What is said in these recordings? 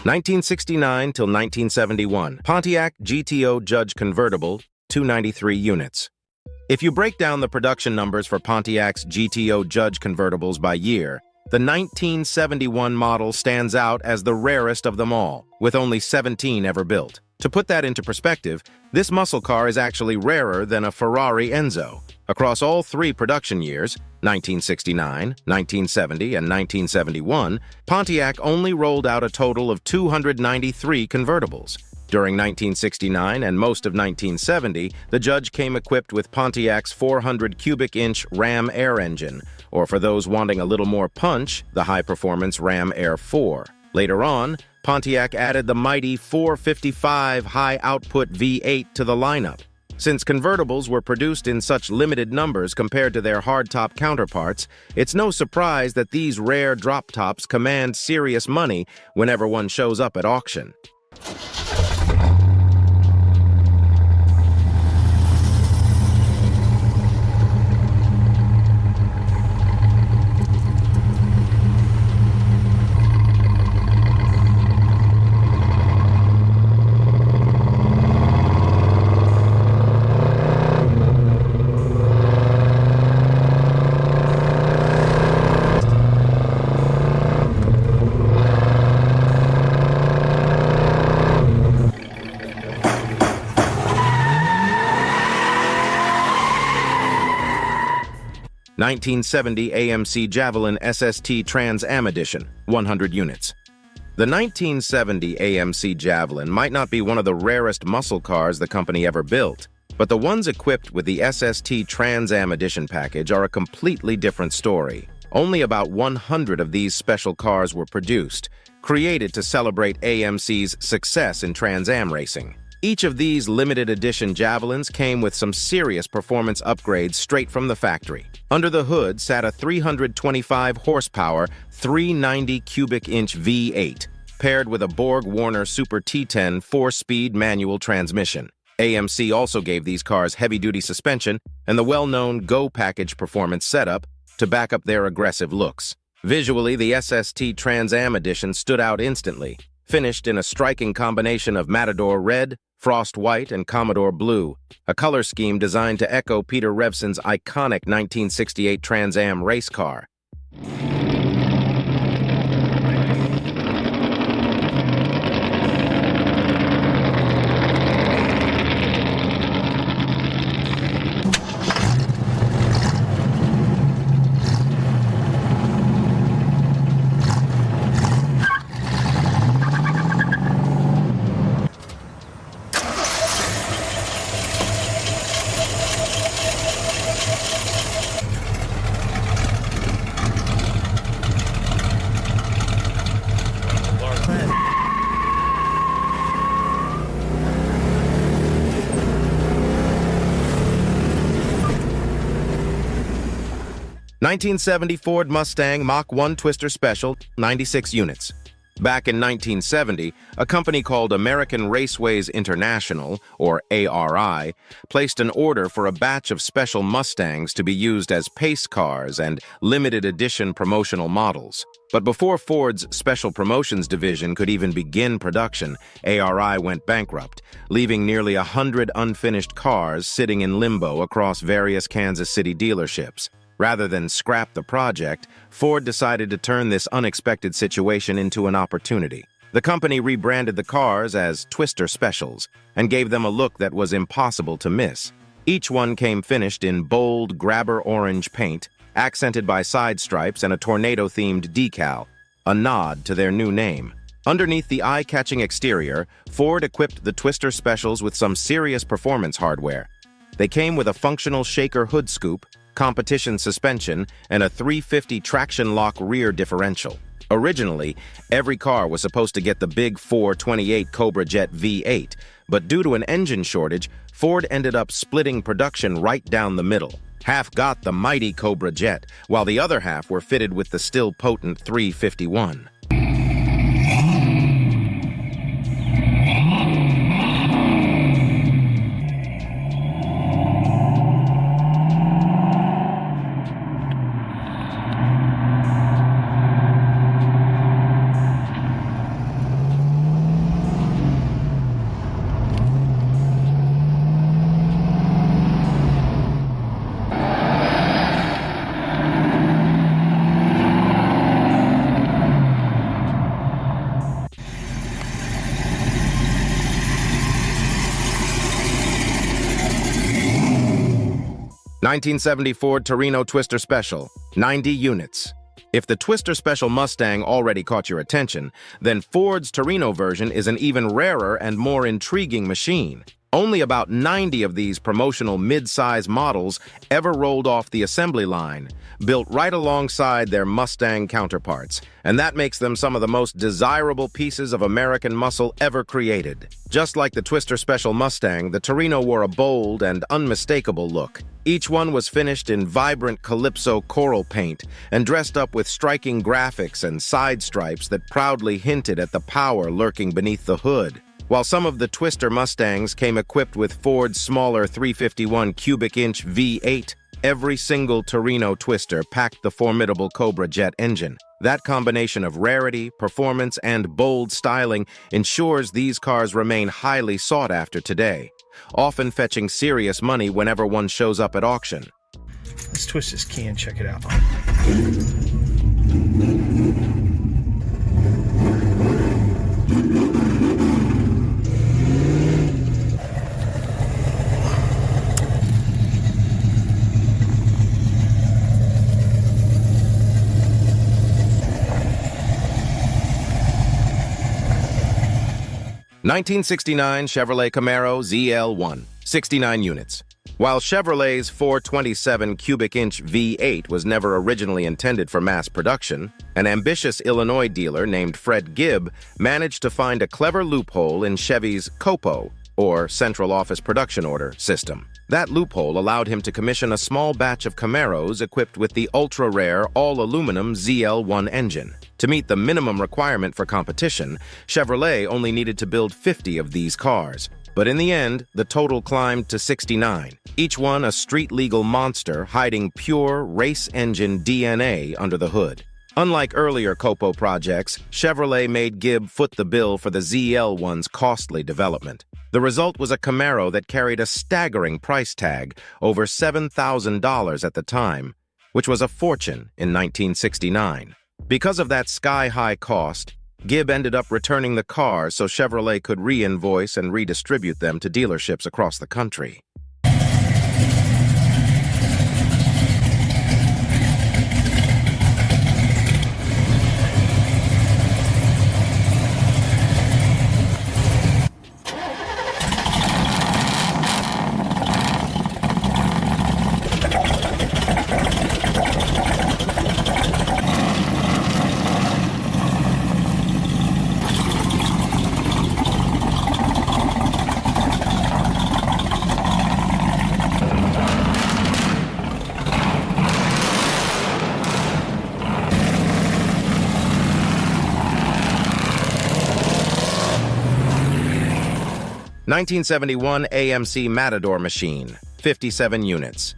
1969 till 1971, Pontiac GTO Judge Convertible, 293 units. If you break down the production numbers for Pontiac's GTO Judge convertibles by year, the 1971 model stands out as the rarest of them all, with only 17 ever built. To put that into perspective, this muscle car is actually rarer than a Ferrari Enzo. Across all three production years, 1969, 1970, and 1971, Pontiac only rolled out a total of 293 convertibles. During 1969 and most of 1970, the Judge came equipped with Pontiac's 400 cubic inch Ram Air engine, or for those wanting a little more punch, the high-performance Ram Air 4. Later on, Pontiac added the mighty 455 high-output V8 to the lineup. Since convertibles were produced in such limited numbers compared to their hardtop counterparts, it's no surprise that these rare drop tops command serious money whenever one shows up at auction. 1970 AMC Javelin SST Trans Am Edition, 100 units. The 1970 AMC Javelin might not be one of the rarest muscle cars the company ever built, but the ones equipped with the SST Trans Am Edition package are a completely different story. Only about 100 of these special cars were produced, created to celebrate AMC's success in Trans Am racing. Each of these limited edition Javelins came with some serious performance upgrades straight from the factory. Under the hood sat a 325 horsepower, 390 cubic inch V8, paired with a Borg-Warner Super T10 4-speed manual transmission. AMC also gave these cars heavy-duty suspension and the well-known Go package performance setup to back up their aggressive looks. Visually, the SST Trans Am Edition stood out instantly, finished in a striking combination of Matador Red, Frost White, and Commodore Blue, a color scheme designed to echo Peter Revson's iconic 1968 Trans Am race car. '70 Ford Mustang Mach 1 Twister Special, 96 units. Back in 1970, a company called American Raceways International, or ARI, placed an order for a batch of special Mustangs to be used as pace cars and limited edition promotional models. But before Ford's Special Promotions division could even begin production, ARI went bankrupt, leaving nearly 100 unfinished cars sitting in limbo across various Kansas City dealerships. Rather than scrap the project, Ford decided to turn this unexpected situation into an opportunity. The company rebranded the cars as Twister Specials and gave them a look that was impossible to miss. Each one came finished in bold, grabber orange paint, accented by side stripes and a tornado-themed decal, a nod to their new name. Underneath the eye-catching exterior, Ford equipped the Twister Specials with some serious performance hardware. They came with a functional shaker hood scoop, competition suspension, and a 350 traction lock rear differential. Originally, every car was supposed to get the big 428 Cobra Jet V8, but due to an engine shortage, Ford ended up splitting production right down the middle. Half got the mighty Cobra Jet, while the other half were fitted with the still potent 351. 1970 Ford Torino Twister Special, 90 units. If the Twister Special Mustang already caught your attention, then Ford's Torino version is an even rarer and more intriguing machine. Only about 90 of these promotional mid-size models ever rolled off the assembly line, built right alongside their Mustang counterparts, and that makes them some of the most desirable pieces of American muscle ever created. Just like the Twister Special Mustang, the Torino wore a bold and unmistakable look. Each one was finished in vibrant Calypso coral paint and dressed up with striking graphics and side stripes that proudly hinted at the power lurking beneath the hood. While some of the Twister Mustangs came equipped with Ford's smaller 351 cubic inch V8, every single Torino Twister packed the formidable Cobra jet engine. That combination of rarity, performance, and bold styling ensures these cars remain highly sought after today, often fetching serious money whenever one shows up at auction. Let's twist this key and check it out. 1969 Chevrolet Camaro ZL1, 69 units. While Chevrolet's 427 cubic inch V8 was never originally intended for mass production, an ambitious Illinois dealer named Fred Gibb managed to find a clever loophole in Chevy's COPO, or Central Office Production Order, system. That loophole allowed him to commission a small batch of Camaros equipped with the ultra-rare all-aluminum ZL1 engine. To meet the minimum requirement for competition, Chevrolet only needed to build 50 of these cars. But in the end, the total climbed to 69, each one a street-legal monster hiding pure race engine DNA under the hood. Unlike earlier COPO projects, Chevrolet made Gibb foot the bill for the ZL1's costly development. The result was a Camaro that carried a staggering price tag, over $7,000 at the time, which was a fortune in 1969. Because of that sky-high cost, Gibb ended up returning the cars so Chevrolet could re-invoice and redistribute them to dealerships across the country. 1971 AMC Matador machine, 57 units.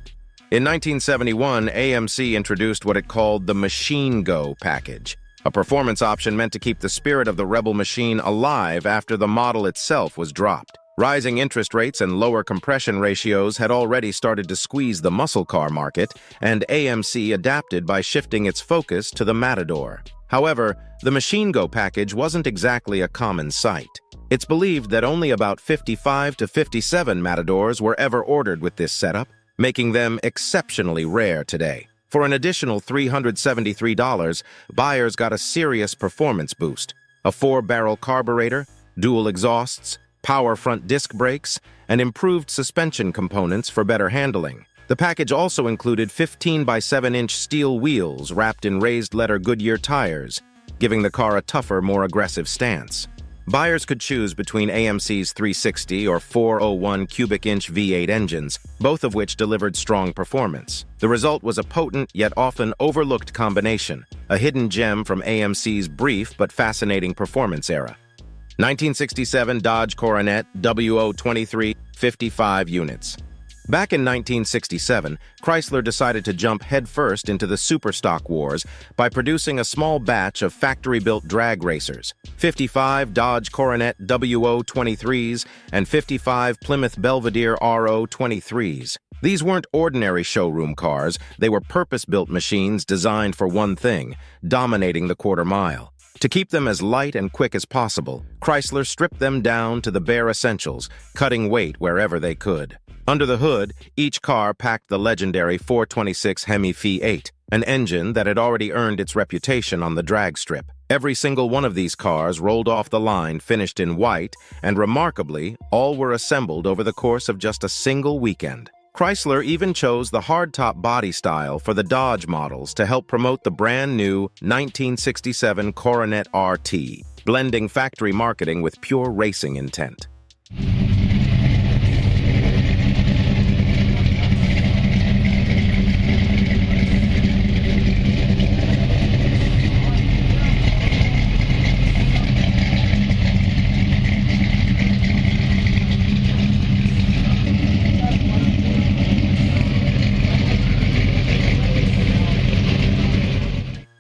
In 1971, AMC introduced what it called the Machine Go package, a performance option meant to keep the spirit of the Rebel machine alive after the model itself was dropped. Rising interest rates and lower compression ratios had already started to squeeze the muscle car market, and AMC adapted by shifting its focus to the Matador. However, the Machine Go package wasn't exactly a common sight. It's believed that only about 55 to 57 Matadors were ever ordered with this setup, making them exceptionally rare today. For an additional $373, buyers got a serious performance boost: a 4-barrel carburetor, dual exhausts, power front disc brakes, and improved suspension components for better handling. The package also included 15 by 7-inch steel wheels wrapped in raised letter Goodyear tires, giving the car a tougher, more aggressive stance. Buyers could choose between AMC's 360 or 401 cubic inch V8 engines, both of which delivered strong performance. The result was a potent yet often overlooked combination, a hidden gem from AMC's brief but fascinating performance era. 1967 Dodge Coronet WO23, 55 units. Back in 1967, Chrysler decided to jump headfirst into the superstock wars by producing a small batch of factory-built drag racers, 55 Dodge Coronet WO23s and 55 Plymouth Belvedere RO23s. These weren't ordinary showroom cars, they were purpose-built machines designed for one thing: dominating the quarter mile. To keep them as light and quick as possible, Chrysler stripped them down to the bare essentials, cutting weight wherever they could. Under the hood, each car packed the legendary 426 HEMI V8, an engine that had already earned its reputation on the drag strip. Every single one of these cars rolled off the line finished in white, and remarkably, all were assembled over the course of just a single weekend. Chrysler even chose the hardtop body style for the Dodge models to help promote the brand-new 1967 Coronet RT, blending factory marketing with pure racing intent.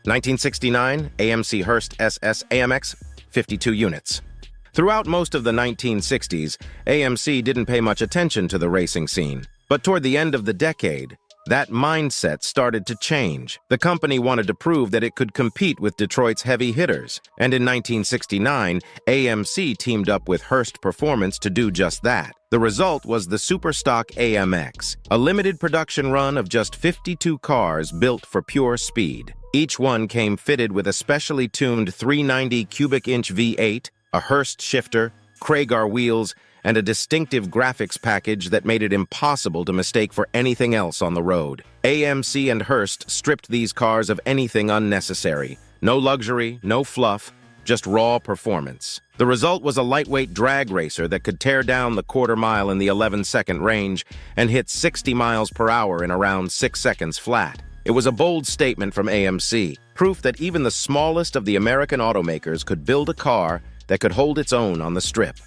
1969, AMC Hearst SS AMX, 52 units. Throughout most of the 1960s, AMC didn't pay much attention to the racing scene. But toward the end of the decade, that mindset started to change. The company wanted to prove that it could compete with Detroit's heavy hitters. And in 1969, AMC teamed up with Hearst Performance to do just that. The result was the Superstock AMX, a limited production run of just 52 cars built for pure speed. Each one came fitted with a specially tuned 390 cubic inch V8, a Hearst shifter, Kragar wheels, and a distinctive graphics package that made it impossible to mistake for anything else on the road. AMC and Hearst stripped these cars of anything unnecessary. No luxury, no fluff, just raw performance. The result was a lightweight drag racer that could tear down the quarter mile in the 11-second range and hit 60 miles per hour in around 6 seconds flat. It was a bold statement from AMC, proof that even the smallest of the American automakers could build a car that could hold its own on the strip.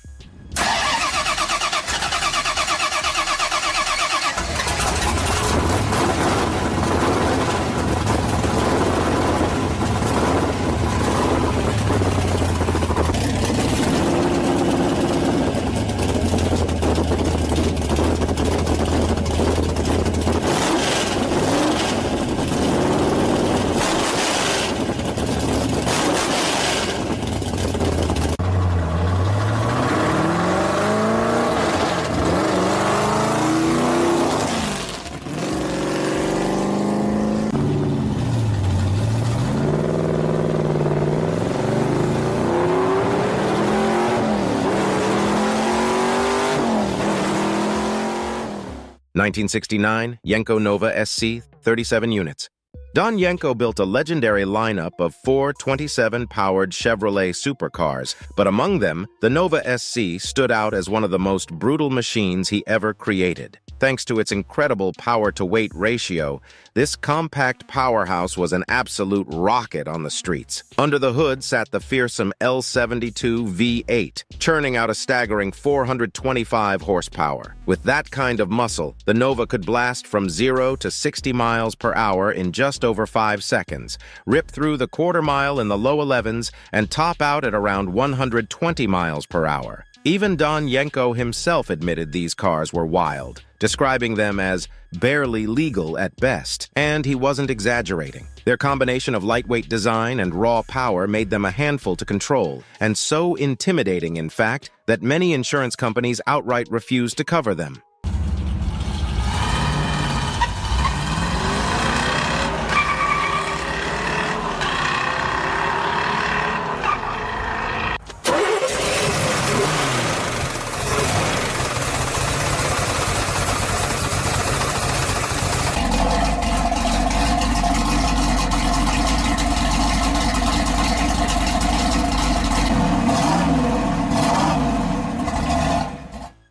1969, Yenko Nova SC, 37 units. Don Yenko built a legendary lineup of 4 27-powered Chevrolet supercars, but among them, the Nova SC stood out as one of the most brutal machines he ever created. Thanks to its incredible power-to-weight ratio, this compact powerhouse was an absolute rocket on the streets. Under the hood sat the fearsome L72 V8, churning out a staggering 425 horsepower. With that kind of muscle, the Nova could blast from 0 to 60 miles per hour in just over 5 seconds, rip through the quarter mile in the low 11s, and top out at around 120 miles per hour. Even Don Yenko himself admitted these cars were wild, describing them as barely legal at best, and he wasn't exaggerating. Their combination of lightweight design and raw power made them a handful to control, and so intimidating, in fact, that many insurance companies outright refused to cover them.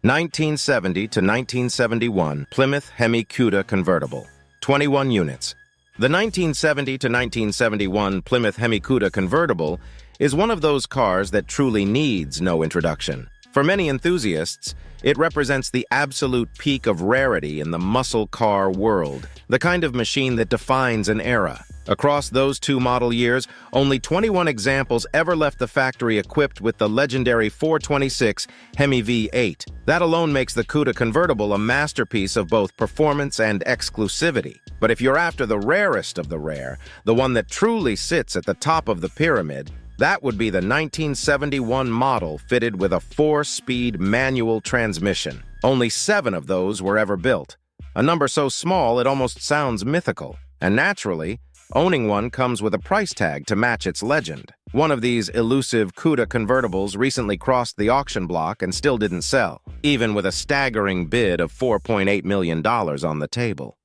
1970 to 1971 Plymouth HEMI Cuda convertible, 21 units. The 1970 to 1971 Plymouth HEMI Cuda convertible is one of those cars that truly needs no introduction. For many enthusiasts, it represents the absolute peak of rarity in the muscle car world, the kind of machine that defines an era. Across those 2 model years, only 21 examples ever left the factory equipped with the legendary 426 HEMI V8. That alone makes the Cuda convertible a masterpiece of both performance and exclusivity. But if you're after the rarest of the rare, the one that truly sits at the top of the pyramid, that would be the 1971 model fitted with a 4-speed manual transmission. Only 7 of those were ever built, a number so small it almost sounds mythical. And naturally, owning one comes with a price tag to match its legend. One of these elusive CUDA convertibles recently crossed the auction block and still didn't sell, even with a staggering bid of $4.8 million on the table.